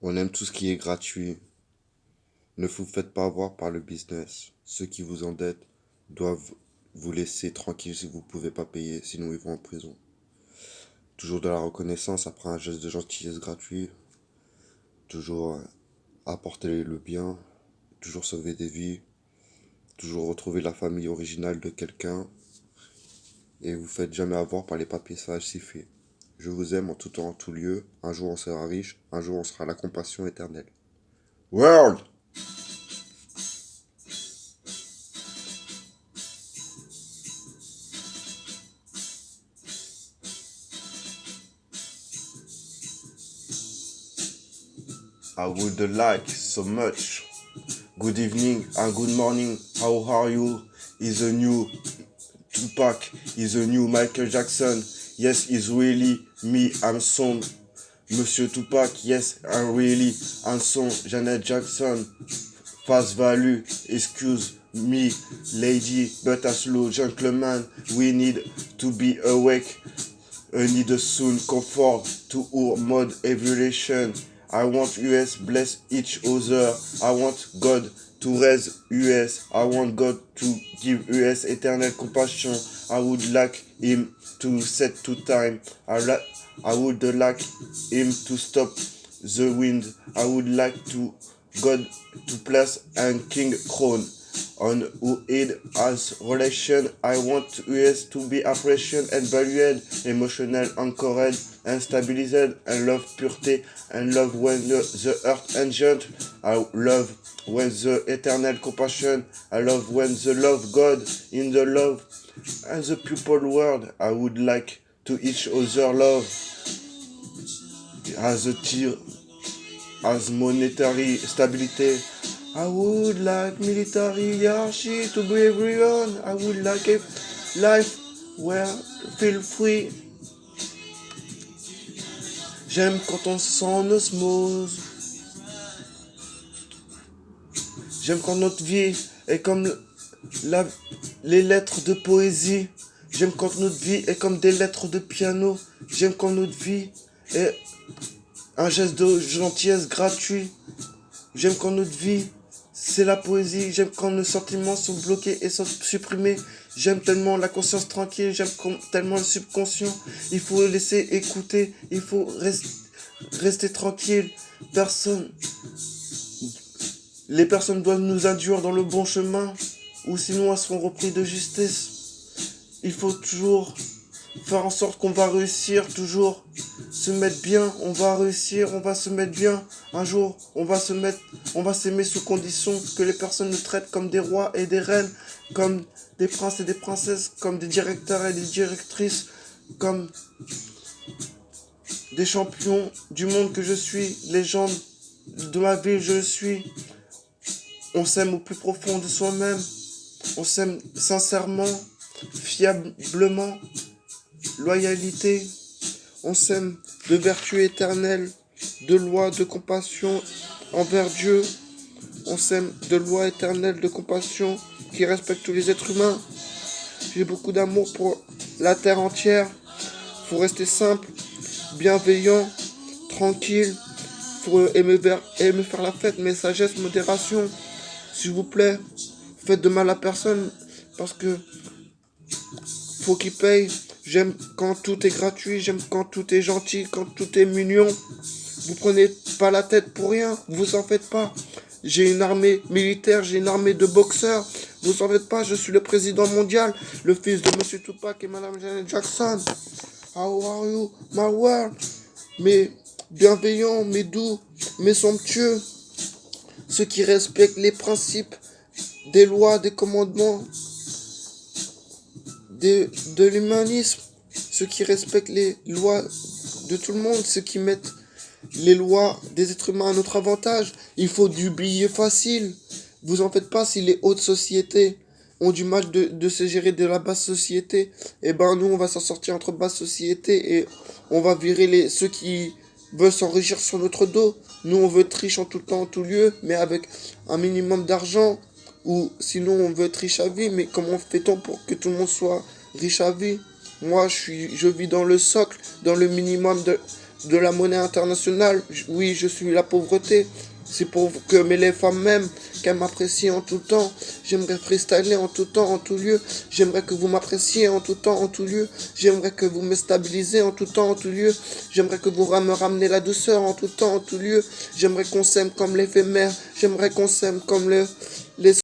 On aime tout ce qui est gratuit. Ne vous faites pas avoir par le business. Ceux qui vous endettent doivent vous laisser tranquille si vous ne pouvez pas payer, sinon ils vont en prison. Toujours de la reconnaissance après un geste de gentillesse gratuit. Toujours apporter le bien. Toujours sauver des vies. Toujours retrouver la famille originale de quelqu'un. Et vous faites jamais avoir par les papiers falsifiés. Je vous aime en tout temps, en tout lieu. Un jour on sera riche, un jour on sera la compassion éternelle. World! I would like so much. Good evening and good morning. How are you? Is a new Tupac, is a new Michael Jackson. Yes, it's really me, I'm son. Monsieur Tupac, yes, I'm really handsome. Janet Jackson, fast value, excuse me, lady, but a slow gentleman. We need to be awake. Need a soon comfort to our mode evolution. I want US bless each other. I want God to raise US. I want God to give US eternal compassion. I would like him to set to time. I would like him to stop the wind. I would like to God to place a king crown on who aid as relation. I want US to be appreciated and valued, emotional, anchored and stabilized, and love purity and love when the earth ancient. I love when the eternal compassion. I love when the love God in the love and the people world. I would like to each other love as a tier as monetary stability. I would like military hierarchy to be everyone. I would like a life where feel free. J'aime quand on se sent en osmose. J'aime quand notre vie est comme la, les lettres de poésie. J'aime quand notre vie est comme des lettres de piano. J'aime quand notre vie est un geste de gentillesse gratuit. J'aime quand notre vie, c'est la poésie. J'aime quand nos sentiments sont bloqués et sont supprimés. J'aime tellement la conscience tranquille. J'aime tellement le subconscient. Il faut laisser écouter. Il faut rester tranquille. Les personnes doivent nous induire dans le bon chemin. Ou sinon elles seront reprises de justice. Il faut toujours faire en sorte qu'on va réussir, toujours se mettre bien, on va réussir, on va se mettre bien. Un jour, on va s'aimer sous condition que les personnes nous traitent comme des rois et des reines, comme des princes et des princesses, comme des directeurs et des directrices, comme des champions du monde que je suis, légende de ma ville je suis. On s'aime au plus profond de soi-même, on s'aime sincèrement, fiablement, loyalité. On s'aime de vertu éternelle, de loi, de compassion envers Dieu. On s'aime de loi éternelle, de compassion qui respecte tous les êtres humains. J'ai beaucoup d'amour pour la terre entière. Faut rester simple, bienveillant, tranquille. Faut aimer faire la fête, mais sagesse, modération. S'il vous plaît, faites de mal à personne parce que faut qu'il paye. J'aime quand tout est gratuit, j'aime quand tout est gentil, quand tout est mignon. Vous prenez pas la tête pour rien, vous en faites pas. J'ai une armée militaire, j'ai une armée de boxeurs. Vous en faites pas, je suis le président mondial, le fils de Monsieur Tupac et Madame Janet Jackson. How are you, my world? Mais bienveillants, mais doux, mais somptueux. Ceux qui respectent les principes des lois, des commandements, de l'humanisme, ceux qui respectent les lois de tout le monde, ceux qui mettent les lois des êtres humains à notre avantage. Il faut du billet facile. Vous en faites pas si les hautes sociétés ont du mal de se gérer de la basse société. Et ben nous on va s'en sortir entre basse société et on va virer ceux qui veulent s'enrichir sur notre dos. Nous on veut être riche en tout temps, en tout lieu, mais avec un minimum d'argent. Ou sinon on veut être riche à vie, mais comment fait-on pour que tout le monde soit riche à vie? Moi je vis dans le socle, dans le minimum de la monnaie internationale. Oui, je suis la pauvreté. C'est pour que les femmes m'aiment, qu'elles m'apprécient en tout temps. J'aimerais freestyler en tout temps, en tout lieu. J'aimerais que vous m'appréciez en tout temps, en tout lieu. J'aimerais que vous me stabilisez en tout temps, en tout lieu. J'aimerais que vous me ramenez la douceur en tout temps, en tout lieu. J'aimerais qu'on s'aime comme l'éphémère. J'aimerais qu'on s'aime comme les